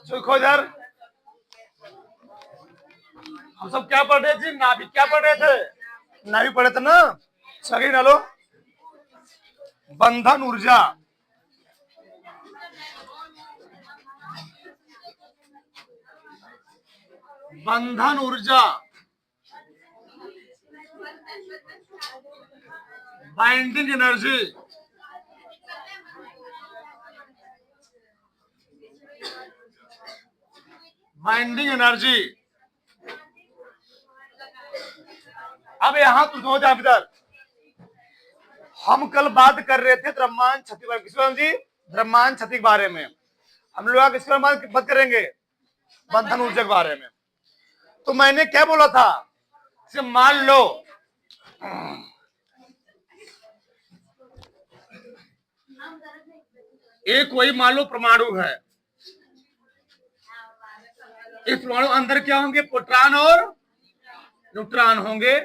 देखो इधर, हम सब क्या पढ़ रहे थे? नाभिक। क्या पढ़ रहे थे? नाभिक पढ़े थे ना। सही ना लो। बंधन ऊर्जा, बंधन ऊर्जा, बाइंडिंग एनर्जी, बाइंडिंग एनर्जी। अब यहां तुम हो जाओ इधर। हम कल बात कर रहे थे द्रव्यमान क्षति बारे में। किस बारे जी? द्रव्यमान क्षति के बारे में। हम लोग किस बारे में बात करेंगे? बंधन ऊर्जा के बारे में। तो मैंने क्या बोला था? मान लो एक कोई मान लो परमाणु है। इस परमाणु अंदर क्या होंगे? प्रोटॉन और न्यूट्रॉन होंगे।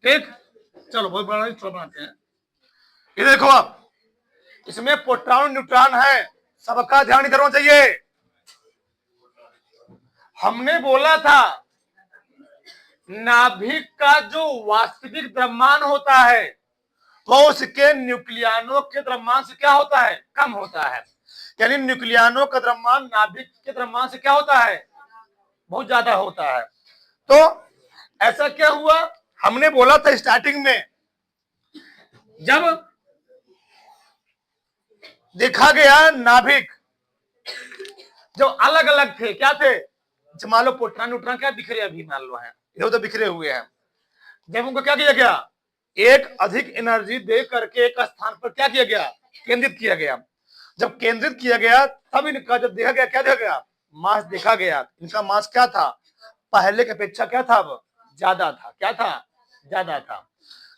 ठीक, चलो बहुत बड़ा बनाते हैं। ये देखो, अब इसमें प्रोटॉन न्यूट्रॉन है। सबका ध्यान इधर होना चाहिए। हमने बोला था नाभिक का जो वास्तविक द्रव्यमान होता है वो उसके न्यूक्लियानों के द्रव्यमान से क्या होता है? कम होता है। यानी न्यूक्लियानों का द्रव्यमान नाभिक के द्रव्यमान से क्या होता है? बहुत ज्यादा होता है। तो ऐसा क्या हुआ? हमने बोला था स्टार्टिंग में, जब देखा गया नाभिक जो अलग अलग थे, क्या थे? मान लो प्रोटॉन न्यूट्रॉन क्या बिखरे अभी मान लो है, इधर उधर बिखरे हुए हैं। जब उनको क्या किया गया? एक अधिक एनर्जी दे करके एक स्थान पर क्या किया गया? केंद्रित किया गया। जब केंद्रित किया गया तब इनका जब देखा गया, क्या देखा गया? मास देखा गया। इनका मास क्या था? पहले की अपेक्षा क्या था? अब ज्यादा था। क्या था? ज्यादा था।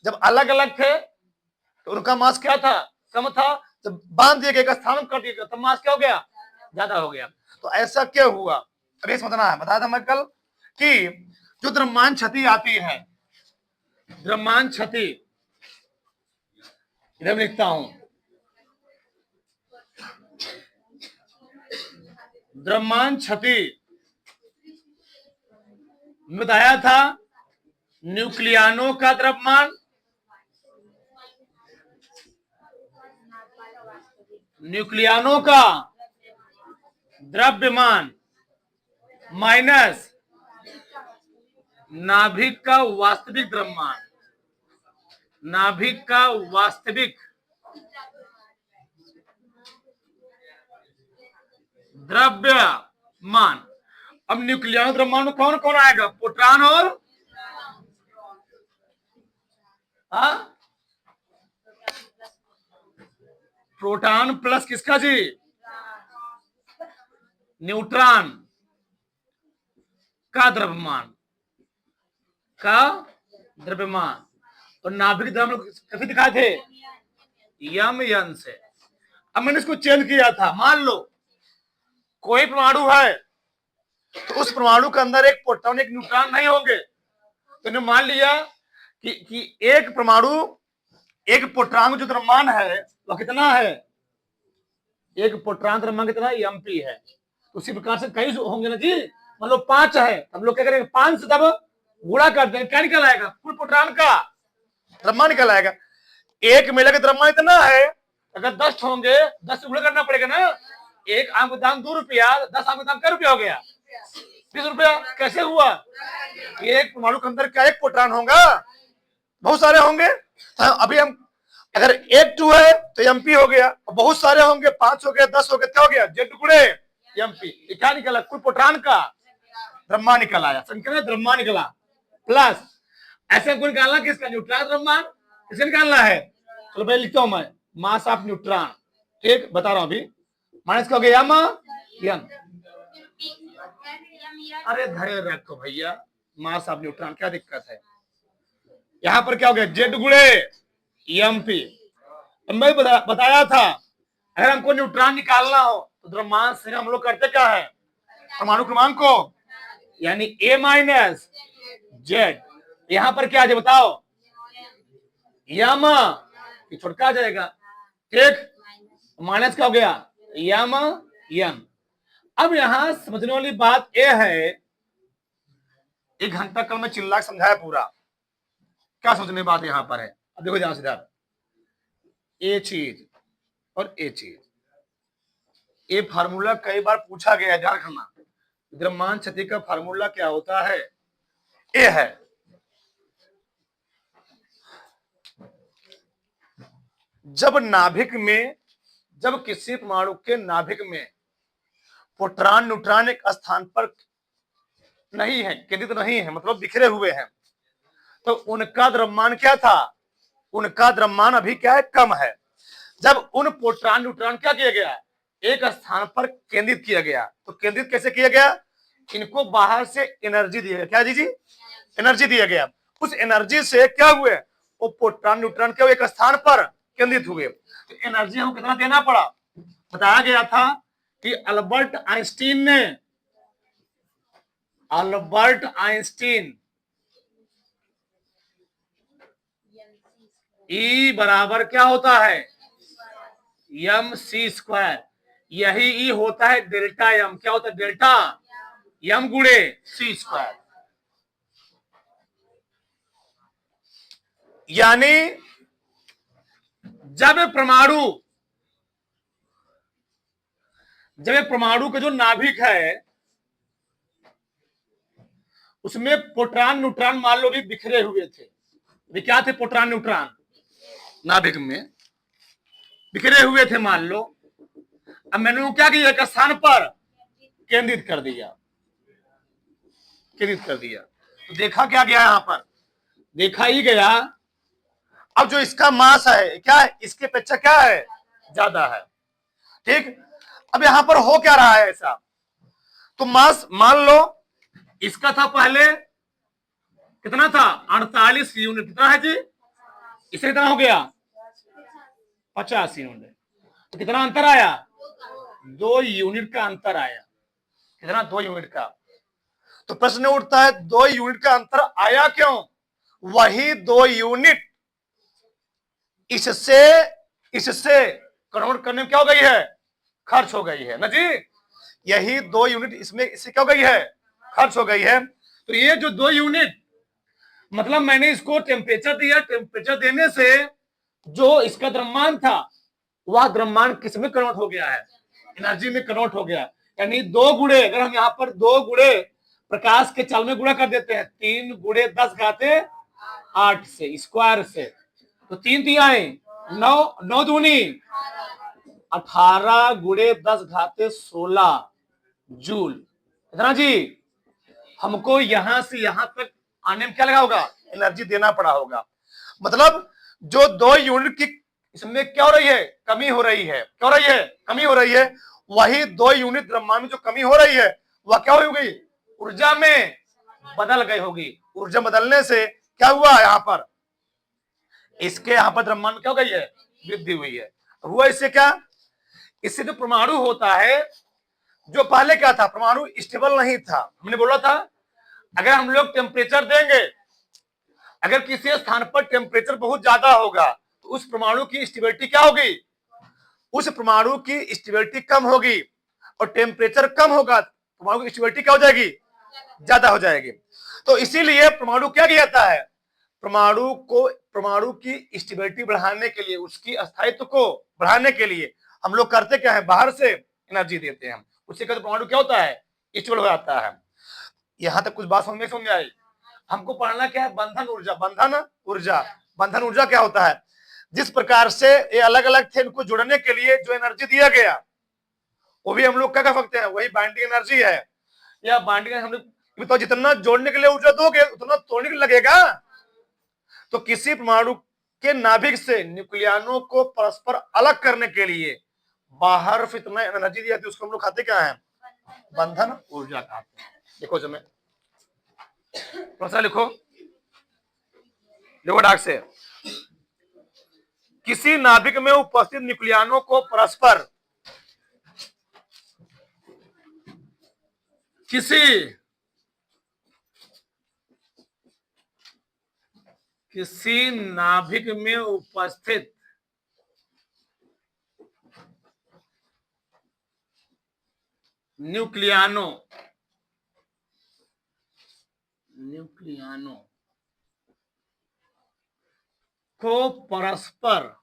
जब अलग अलग थे तो उनका मास क्या था? कम था। जब बांध दिया गया, स्थान कर दिया गया, तब मास क्या हो गया? ज्यादा हो गया। तो ऐसा क्या हुआ? अरे समझना है। बताया था मैं कल कि जो द्रव्यमान क्षति आती है, द्रव्यमान क्षति इधर लिखता हूं, द्रव्यमान क्षति बताया था न्यूक्लियानों का द्रव्यमान, न्यूक्लियानों का द्रव्यमान माइनस नाभिक का वास्तविक द्रव्यमान, नाभिक का वास्तविक द्रव्यमान। अब न्यूक्लियानों द्रव्यमान में कौन कौन आएगा? प्रोटॉन और प्रोटॉन प्लस किसका जी? न्यूट्रॉन का द्रव्यमान, का द्रव्यमान। और नाभिक द्रव्यमान कैसे दिखाए थे? यम यन से। अब मैंने इसको चेंज किया था। मान लो कोई परमाणु है तो उस परमाणु के अंदर एक प्रोटॉन एक न्यूट्रॉन नहीं होंगे। तो मान लिया कि एक परमाणु, एक प्रोटॉन जो द्रव्यमान है वह कितना है? एक प्रोटॉन द्रव्यमान कितना? mp है। उसी प्रकार से कई होंगे ना जी। मान लो 5 है, हम लोग क्या करेंगे? 5 से तब गुणा कर देंगे, क्या निकल आएगा? कुल प्रोटॉन का द्रव्यमान निकल आएगा। एक मेला का द्रव्यमान इतना है, अगर 10 होंगे 10 से गुणा करना पड़ेगा ना। एक आम का दाम 2 रुपया, 10 आम का दाम क्या रुपया हो गया? 20 रुपया। कैसे हुआ? एक परमाणु के अंदर क्या एक प्रोटॉन होगा? बहुत सारे होंगे। तो अभी हम अगर एक 2 है तो एमपी हो गया, बहुत सारे होंगे, 5 हो गए, 10 हो गए, क्या हो गया? जेड गुणे एमपी। क्या निकला? कुल प्रोटॉन का द्रव्यमान निकल आया। संख्या द्रव्यमान निकला प्लस ऐसे को निकालना किसका? न्यूट्रॉन द्रव्यमान। इसे निकालना है। चलो भाई लिखता हूं मैं, मास ऑफ न्यूट्रॉन। ठीक, बता रहा हूं अभी। माइनस क्या हो गया? यम। अरे धैर्य रखो भैया, मास ऑफ न्यूट्रॉन, क्या दिक्कत है? यहां पर क्या हो गया? जेड गुणे एमपी। मैं बताया था अगर हमको न्यूट्रॉन निकालना हो तो द्रव्यमान से हम लोग करते क्या है? परमाणु क्रमांक को, यानी ए माइनस जेड। यहां पर क्या है बताओ? यम, छोटका आ जाएगा। ठीक, माइनस क्या हो गया? यम यम। अब यहां समझने वाली बात यह है, 1 घंटा कल मैं चिल्ला के समझाया पूरा, क्या सोचने बात यहां पर है। अब देखो ध्यान से ध्यान, ये चीज और ये चीज, ये फार्मूला कई बार पूछा गया है, ध्यान रखना। द्रव्यमान क्षति का फार्मूला क्या होता है, ये है जब नाभिक में, जब किसी परमाणु के नाभिक में प्रोटॉन न्यूट्रॉन एक स्थान पर नहीं है, केंद्रित नहीं है, मतलब बिखरे हुए हैं, तो उनका द्रव्यमान क्या था, उनका द्रव्यमान अभी क्या है, कम है। जब उन प्रोटॉन न्यूट्रॉन क्या किया गया, एक स्थान पर केंद्रित किया गया, तो केंद्रित कैसे किया गया, इनको बाहर से एनर्जी दिया गया, क्या जी, एनर्जी दिया गया। उस एनर्जी से क्या हुए, वो प्रोटॉन न्यूट्रॉन के एक स्थान पर केंद्रित हुए, तो एनर्जी हमको कितना देना पड़ा। बताया गया था कि अल्बर्ट आइंस्टीन ई बराबर क्या होता है, mc², यही ई होता है डेल्टा एम, क्या होता है, डेल्टा एम गुणे c²। यानी जब परमाणु का जो नाभिक है उसमें प्रोटॉन न्यूट्रॉन मान लो भी बिखरे हुए थे, वे क्या थे, प्रोटॉन न्यूट्रॉन नाभिक में बिखरे हुए थे मान लो। अब मैंने वो क्या किया, एक स्थान पर केंद्रित कर दिया, तो देखा क्या गया यहां पर, देखा ही गया अब जो इसका मास है क्या है, इसके अपेक्षा क्या है, ज्यादा है, ठीक। अब यहां पर हो क्या रहा है ऐसा, तो मास मान लो इसका था पहले कितना था, 48 यूनिट, कितना है जी, इसे कितना हो गया, 50 यूनिट, तो कितना अंतर आया, 2 यूनिट का अंतर आया, कितना, 2 यूनिट का। तो प्रश्न उठता है 2 यूनिट का अंतर आया क्यों, वही 2 यूनिट इससे कन्वर्ट करने में क्या हो गई है, खर्च हो गई है ना जी, यही 2 यूनिट इससे क्या हो गई है, खर्च हो गई है। तो ये जो 2 यूनिट, मतलब मैंने इसको टेम्परेचर दिया, टेम्परेचर देने से जो इसका द्रव्यमान था वह द्रव्यमान किस में कन्वर्ट हो गया है, एनर्जी में कन्वर्ट हो गया। यानी 2 गुणे, अगर हम यहाँ पर 2 गुणे प्रकाश के चल में गुणा कर देते हैं, 3 गुणे 10⁸ से स्क्वायर से, तो 3 तिहाई 9, 9 दूनी 18 गुणे 10⁻16 जूल, इतना जी। हमको यहां से यहां तक आने में क्या लगा होगा, एनर्जी देना पड़ा होगा। मतलब जो 2 यूनिट की इसमें क्या हो रही है, कमी हो रही है, क्या हो रही है, कमी हो रही है, वही 2 यूनिट द्रव्यमान में जो कमी हो रही है वह क्या हो गई, ऊर्जा में बदल गई होगी। ऊर्जा बदलने से क्या हुआ, यहां पर इसके यहां पर द्रव्यमान क्या हो गई है, वृद्धि हुई है। हुआ इससे क्या, इससे जो परमाणु होता है, जो पहले क्या था, परमाणु स्टेबल नहीं था, हमने बोला था अगर हम लोग टेम्परेचर देंगे, अगर किसी स्थान पर टेम्परेचर बहुत ज्यादा होगा तो उस परमाणु की स्टेबिलिटी क्या होगी, उस परमाणु की स्टेबिलिटी कम होगी, और टेम्परेचर कम होगा परमाणु की स्टेबिलिटी क्या हो जाएगी, ज्यादा हो जाएगी। तो इसीलिए परमाणु क्या किया जाता है, परमाणु की स्टेबिलिटी बढ़ाने के लिए, उसकी स्थायित्व को बढ़ाने के लिए हम लोग करते क्या है, बाहर से एनर्जी देते हैं, उससे परमाणु क्या होता है, स्टेबल हो जाता है। यहां तक कुछ बात समझ में आई। हमको पढ़ना क्या है, बंधन ऊर्जा क्या होता है, जिस प्रकार से ये अलग अलग थे, इनको जुड़ने के लिए जो एनर्जी दिया गया वो भी हम लोग क्या कर सकते हैं, वही बाइंडिंग एनर्जी है। या बाइंडिंग हम लोग तो जितना जोड़ने के लिए ऊर्जा दोगे उतना तोड़ने के लगेगा। तो किसी परमाणु के नाभिक से न्यूक्लियनों को परस्पर अलग करने के लिए बाहर इतना एनर्जी दी जाती है, उसको हम लोग खाते क्या है, बंधन ऊर्जा कहते हैं। देखो समय लिखो, देखो डाक से, किसी नाभिक में उपस्थित न्यूक्लियनों को परस्पर किसी नाभिक में उपस्थित न्यूक्लियानो न्यूक्लियानो को परस्पर,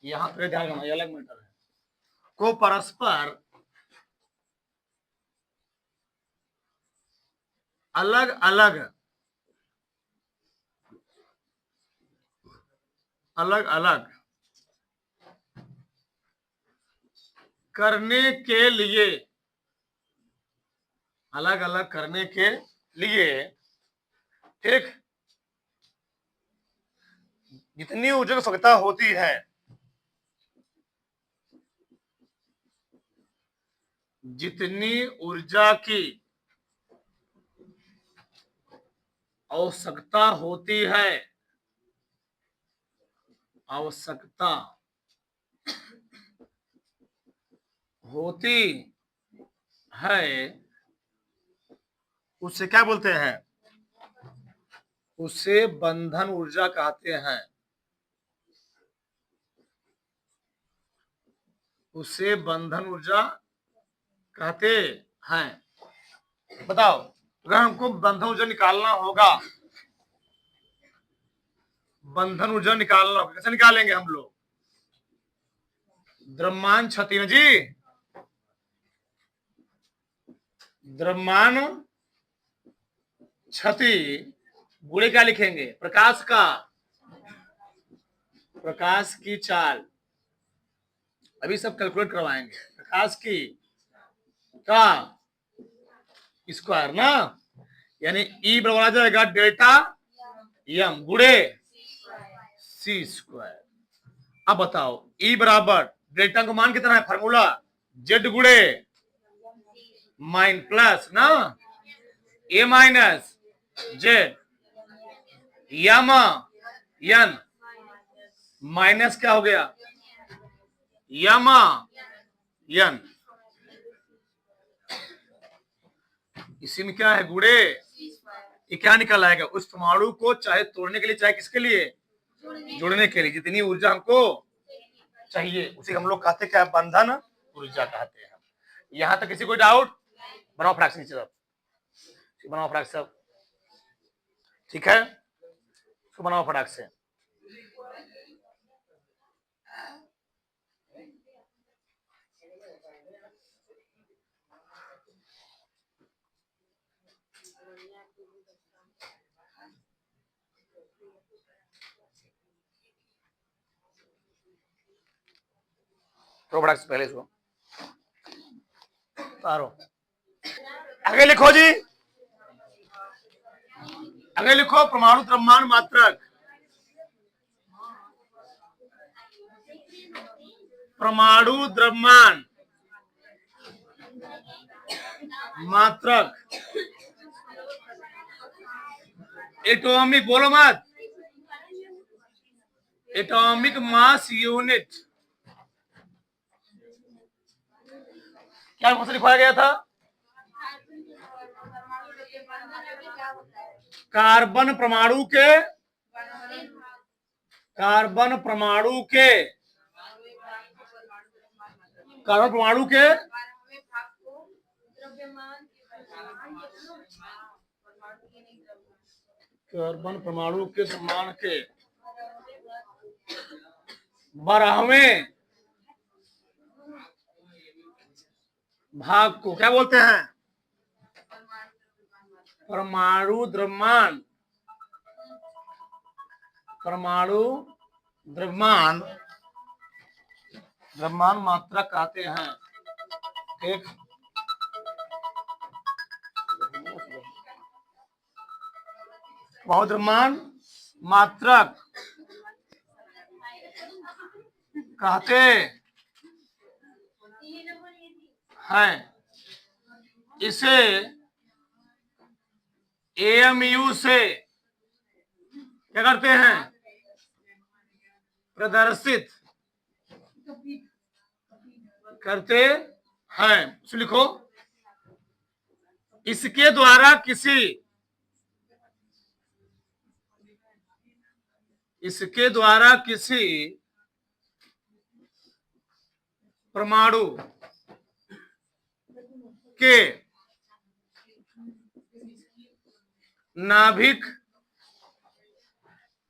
यहां पे ध्यान रखना, ये अलग मैटर है, को परस्पर अलग अलग अलग अलग करने के लिए, अलग अलग करने के लिए, ठीक, जितनी ऊर्जा की आवश्यकता होती है, जितनी ऊर्जा की आवश्यकता होती है, आवश्यकता होती है, उससे क्या बोलते हैं, उसे बंधन ऊर्जा कहते हैं, उसे बंधन ऊर्जा कहते हैं। बताओ, अगर हमको बंधन ऊर्जा निकालना होगा, बंधन ऊर्जा निकालना होगा, कैसे निकालेंगे हम लोग, द्रव्यमान क्षति ना जी, द्रव्यमान क्षति गुणे क्या लिखेंगे, प्रकाश का, प्रकाश की चाल, अभी सब कैलकुलेट करवाएंगे, प्रकाश की का स्क्वायर ना, यानी ई बराबर आ जाएगा डेल्टा एम गुणे सी स्क्वायर। अब बताओ, ई बराबर डेल्टा का मान कितना है, फार्मूला जेड गुणे माइन प्लस ना A minus Z M N minus क्या हो गया यम एन, इसी में क्या है गुणे, ये क्या निकल आएगा, उस परमाणु को चाहे तोड़ने के लिए चाहे किसके लिए, जोड़ने के लिए, जितनी ऊर्जा हमको चाहिए उसे हम लोग कहते क्या, बंधन ऊर्जा कहते हैं। यहां तक किसी को डाउट, बनाओ फ्रैक्शन नीचे सब, बनाओ फटाक से, ठीक है, तो बनाओ फटाक से। तो फटाक से पहले इसको तारो, आगे लिखो जी, आगे लिखो, परमाणु द्रव्यमान मात्रक, परमाणु द्रव्यमान मात्रक, एटॉमिक, बोलो मत, एटॉमिक मास यूनिट, क्या लिखवाया गया था, कार्बन परमाणु के, कार्बन परमाणु के, कार्बन परमाणु के कार्बन परमाणु के द्रव्यमान के 12वें भाग को क्या बोलते हैं, परमाणु द्रव्यमान, परमाणु द्रव्यमान, द्रव्यमान मात्रा कहते हैं, ठीक, परमाणु द्रव्यमान मात्रक कहते हैं, इसे एएमयू से क्या करते हैं, प्रदर्शित करते हैं, लिखो, इसके द्वारा किसी, इसके द्वारा किसी परमाणु के नाभिक,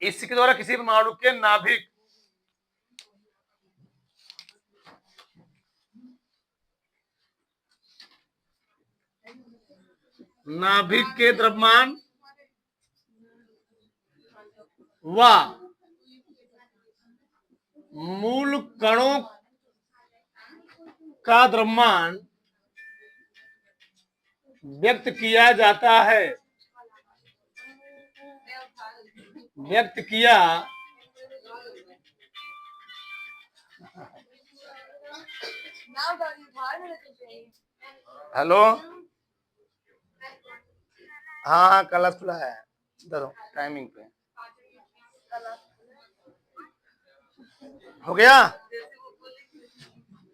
इसके द्वारा किसी परमाणु के नाभिक के द्रव्यमान व मूल कणों का द्रव्यमान व्यक्त किया जाता है। व्यक्त किया हेलो, हाँ क्लास खुला है, टाइमिंग पे हो गया।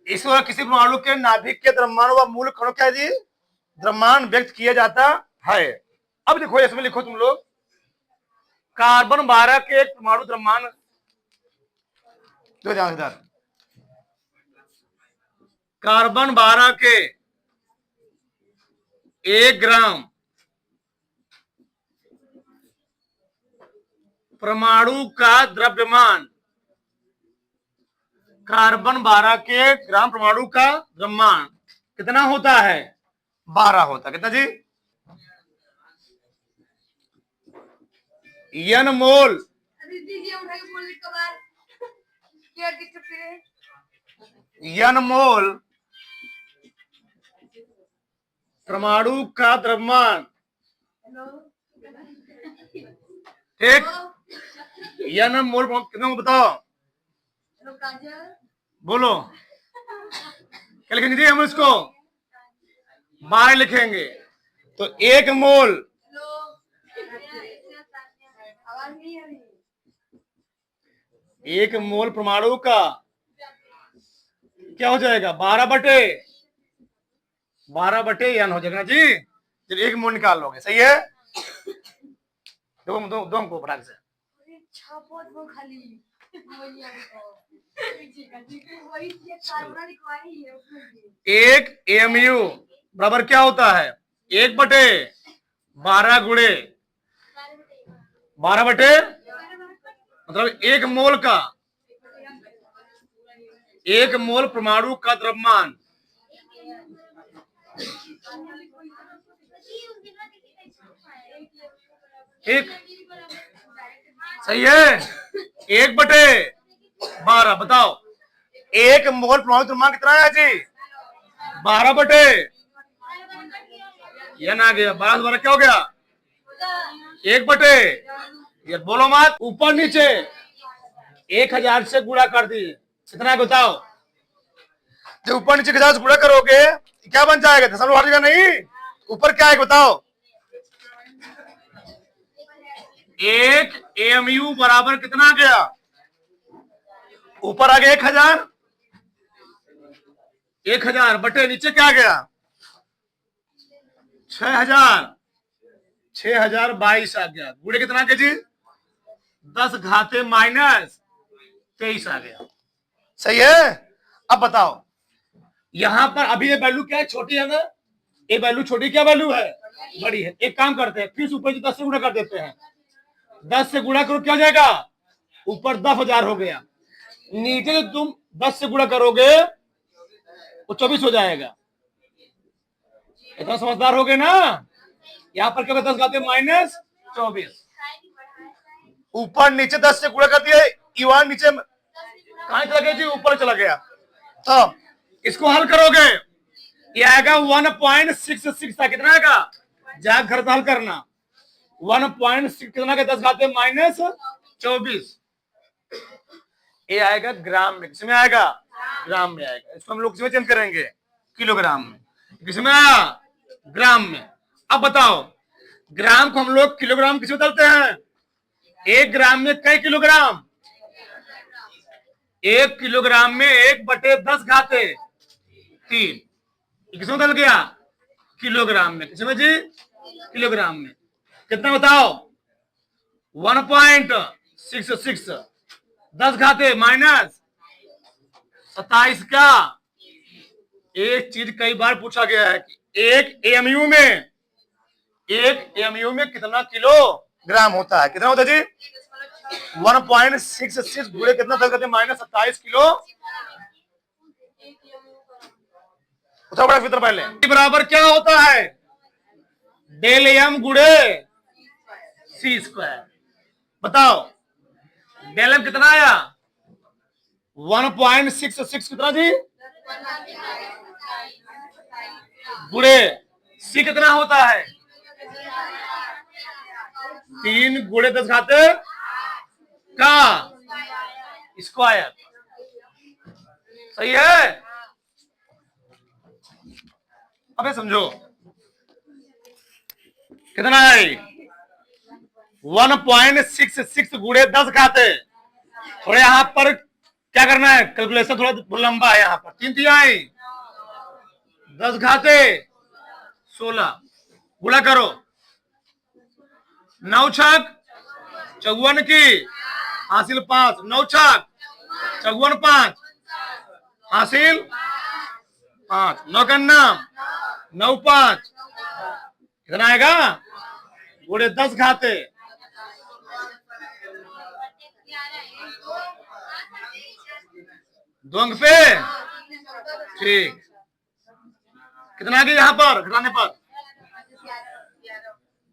इस बार किसी परमाणु के नाभिक के द्रव्यमान व मूल कणों क्या जी द्रव्यमान व्यक्त किया जाता है। अब देखो इसमें लिखो तुम लोग, कार्बन 12 के एक परमाणु द्रव्यमान दो ध्यान इधर, कार्बन 12 के 1 ग्राम परमाणु का द्रव्यमान, कार्बन 12 के ग्राम परमाणु का द्रव्यमान कितना होता है? 12 होता है। कितना जी? n मोल परमाणु का द्रव्यमान, ठीक, n मोल कितना बताओ, बोलो क्या लिखेंगे जी हम इसको? 12 लिखेंगे। तो 1 मोल परमाणु का क्या हो जाएगा? 12 बटे n हो जाएगा जी। जब 1 मोल निकाल लोगे, सही है। दो हमको फटाक से, एक एमयू बराबर क्या होता है? 1 बटे 12 गुणे 12 बटे मतलब 1 मोल का, 1 मोल परमाणु का द्रव्यमान, ठीक, सही है। 1 बटे 12 बताओ, 1 मोल परमाणु द्रव्यमान कितना है जी? 12 बटे n आ गया, 12 द्वारा क्या हो गया? 1 बटे, ये बोलो मत, ऊपर नीचे 1000 से गुणा कर दिए, कितना बताओ? जब ऊपर नीचे 1000 से गुणा करोगे क्या बन जाएगा? दशमलव हटेगा नहीं, ऊपर क्या है बताओ? 1 एमयू बराबर कितना आ गया? ऊपर आ गया 1000, 1000 बटे नीचे क्या आ गया? 6022 आ गया, गुणे कितना के जी? 10 घाते माइनस 23 आ गया, सही है। अब बताओ यहां पर अभी ये वैल्यू क्या है? छोटी है ना, ये वैल्यू छोटी, क्या वैल्यू है? बड़ी है। एक काम करते हैं, फिर ऊपर 10 से गुणा कर देते हैं, 10 से गुणा करो क्या हो जाएगा? ऊपर 10,000 हो गया, नीचे तुम 10 से गुणा करोगे वो 24 हो जाएगा। इतना समझदार हो गए ना। यहाँ पर क्या होगा? 10 घाते माइनस 24, ऊपर नीचे 10 से गुणा कर दिया, युवा नीचे कहां चला गया जी? ऊपर चला गया। तो इसको हल करोगे, ये आएगा 1.66 था, कितना आएगा? जा घर हल करना, 1.6 कितना का? 10 घाते माइनस 24, ये आएगा ग्राम में। किसमें आएगा? ग्राम में आएगा। इसको हम लोग किसमें चेंज करेंगे? किलोग्राम में। किसमें आया? ग्राम में। अब बताओ ग्राम को हम लोग किलोग्राम किसमें बदलते हैं? 1 ग्राम में कई किलोग्राम? 1 किलोग्राम में 1 बटे 10 घाते 3, किसमें बदल गया? किलोग्राम में। किसमें जी? किलोग्राम में। कितना बताओ? 1.66, 10 घाते माइनस 27। क्या एक चीज कई बार पूछा गया है कि एक एएमयू में कितना किलोग्राम होता है? कितना होता है जी? 1.66 गुणे कितना दस घाते -27 किलो। उठा बड़ा फिर पहले बराबर क्या होता है? डेल एम गुणे सी स्क्वायर। बताओ डेल एम कितना आया? 1.66 कितना जी? गुणे सी कितना होता है? 3 गुणे 10 घाते का स्क्वायर। सही है? अबे समझो कितना है? 1.66 गुणे 10 घाते। थोड़ा यहां पर क्या करना है? कैलकुलेशन थोड़ा लंबा है। यहां पर 3 तिहाई 10 घाते 16 गुणा करो। 9 छक 54 की हासिल 5, 9 छक 54 5 हासिल 5, 9 का नाम 9 5 कितना आएगा? गुणे 10 घाते। दो अंक पे ठीक। कितना आ गया यहां पर घटाने पर?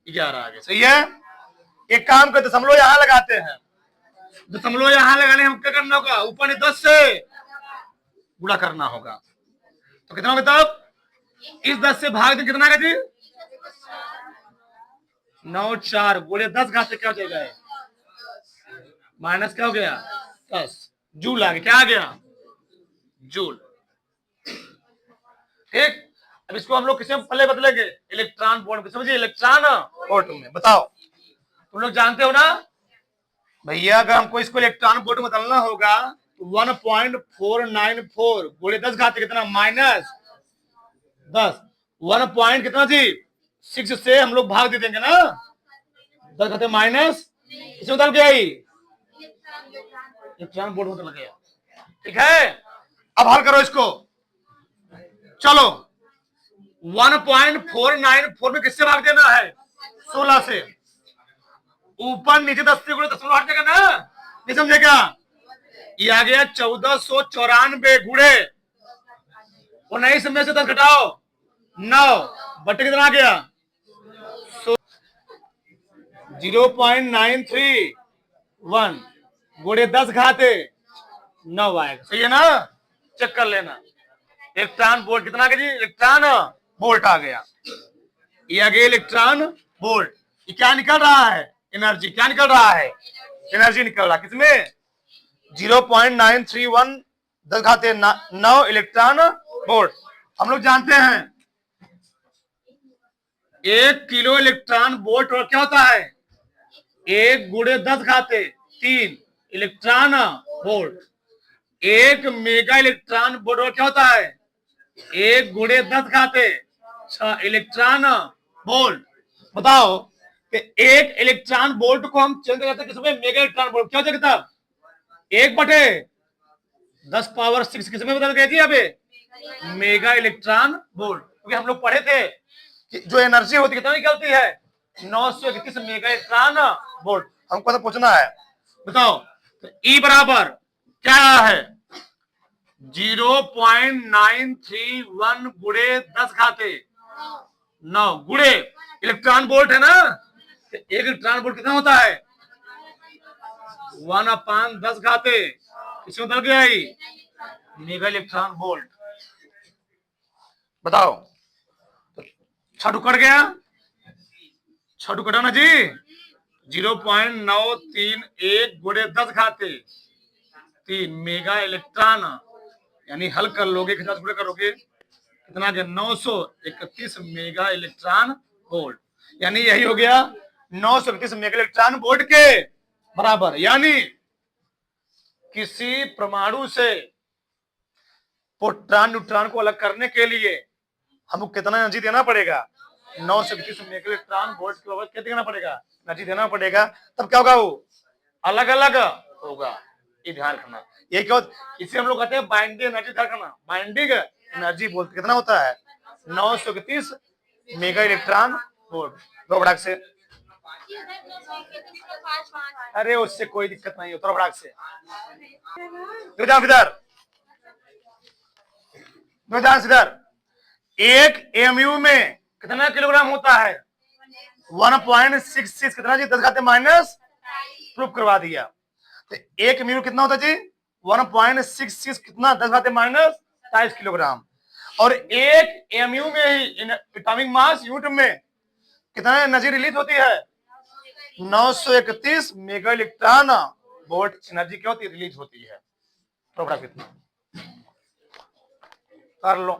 11 आ गया। सही है? एक काम करते दशमलव यहां लगाते हैं। दशमलव यहां लगाने हम क्या करना होगा? ऊपर 10 से गुणा करना होगा। तो कितना होगा तब? इस 10 से भाग दे कितना का जी? 9 4 गुणे 10 घात से क्या हो जाएगा? माइनस क्या हो गया? 10 जूल आ गया। क्या आ गया? जूल। ठीक। अब इसको हम लोग किसे पहले बदलेंगे? इलेक्ट्रॉन वोल्ट में। समझिए इलेक्ट्रॉन वोल्ट में। बताओ तुम लोग जानते हो ना भैया, अगर हमको इसको इलेक्ट्रॉन वोल्ट में बदलना होगा तो 1.494 गुणे 10 घात कितना? -10। 1 पॉइंट कितना जी? 6 से हम लोग भाग दे देंगे ना। 10 घाते माइनस इसमें बदल गया। इलेक्ट्रॉन वोल्ट में बदल गया। ठीक है? अब हल करो इसको। चलो 1.494 में किससे भाग देना है? 16 से। ऊपर नीचे 10 से गुणे दशमलव हट जाएगा ना। नहीं समझे क्या? ये आ गया 1494 गुणे 19 में से 10 घटाओ 9 बटे कितना आ गया? 0.931 गुणे 10 घाते 9 आएगा। सही है ना? चेक कर लेना। इलेक्ट्रॉन वोल्ट कितना आ गया जी? इलेक्ट्रॉन वोल्ट आ गया। ये आ गया इलेक्ट्रॉन वोल्ट। ये क्या निकल रहा है? एनर्जी। क्या निकल रहा है? एनर्जी निकल रहा है। किसमें? 0.931 10 घाते 9 इलेक्ट्रॉन वोल्ट। हम लोग जानते हैं 1 किलो इलेक्ट्रॉन वोल्ट और क्या होता है? 1 गुणे 10 घाते 3 electron volt. 1 mega electron volt और क्या होता है? 1 गुणे 10 घाते 6 इलेक्ट्रॉन वोल्ट। बताओ कि 1 इलेक्ट्रॉन वोल्ट को हम चेंज करते हैं किसमें? Mega electron volt. क्या हो जाएगा तब? 1 बटे 10 पावर 6 किसमें बदल गई थी? अबे मेगा इलेक्ट्रॉन वोल्ट। क्योंकि हम लोग पढ़े थे कि जो एनर्जी होती है कितना निकलती है? 931 मेगा इलेक्ट्रॉन वोल्ट। हमको तो पूछना है। बताओ तो E बराबर क्या है? 0.931 गुणे 10 घाते 9 गुणे इलेक्ट्रॉन वोल्ट है ना। तो 1 इलेक्ट्रॉन वोल्ट कितना होता है? 1/10 घाते इसमें बदल गया ही मेगा इलेक्ट्रॉन वोल्ट। बताओ तो 6 कट गया। 6 कटा ना जी। 0.931 गुणे 10 घाते 3 मेगा इलेक्ट्रॉन। यानी हल कर लोगे कितना गुणे करोगे कितना? 931 मेगा इलेक्ट्रॉन वोल्ट। यानी यही हो गया 931 मेगा इलेक्ट्रॉन वोल्ट के बराबर। यानी किसी परमाणु से प्रोटॉन न्यूट्रॉन को अलग करने के लिए हमको कितना एनर्जी देना पड़ेगा? 931 मेगा इलेक्ट्रॉन वोल्ट के बराबर कितना देना पड़ेगा? एनर्जी देना पड़ेगा। तब क्या होगा? वो अलग अलग होगा। ये ध्यान रखना। ये क्या इसे हम लोग कहते हैं बाइंडिंग एनर्जी। ध्यान रखना बाइंडिंग एनर्जी बोलते कितना होता है? 931 मेगा इलेक्ट्रॉन वोल्ट। दो फटाक से, अरे उससे कोई दिक्कत नहीं है, थोड़ा फटाक से इधर। एक एमयू में कितना किलोग्राम होता है? 1.66 कितना जी? 10⁻⁻, प्रूफ करवा दिया। तो एक एमयू कितना होता जी? 1.66 कितना? 10⁻⁻27 किलोग्राम। और एक एमयू में ही एटॉमिक मास यूनिट में कितना एनर्जी रिलीज होती है? 931 मेगा इलेक्ट्रॉन वोल्ट एनर्जी क्या होती है? रिलीज होती है। तो कितना कर लो।